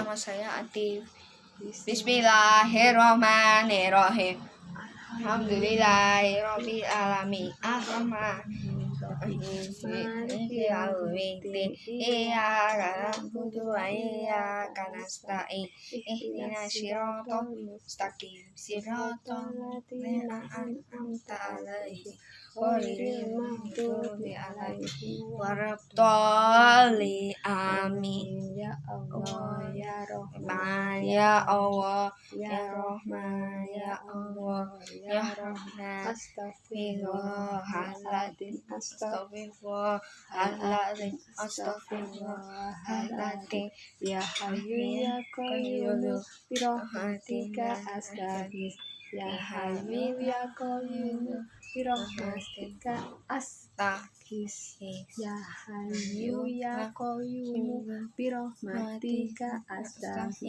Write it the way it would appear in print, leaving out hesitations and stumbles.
nama saya Atif. Bismillahirrahmanirrahim. Alhamdulillahirabbil alamin. Maliki yaumiddin. Iyyaka na'budu wa iyyaka nasta'in. Ihdinas siratal mustaqim. Siratal ladzina an'amta 'alaihim ghairil maghdubi 'alaihim waladdallin. Amin. Ya Allah, ya Rahman, ya Allah, ya Rahman, ya Allah, ya Rahman. Astaghfirullahaladzim, astaghfirullahaladzim, astaghfirullahaladzim. Ya Hayyu ya Qayyum birahmatika astaghis. Ya Hayyu ya Qayyum birahmatika astaghis. Ya Hayyu ya Qayyum birahmatika astaghis.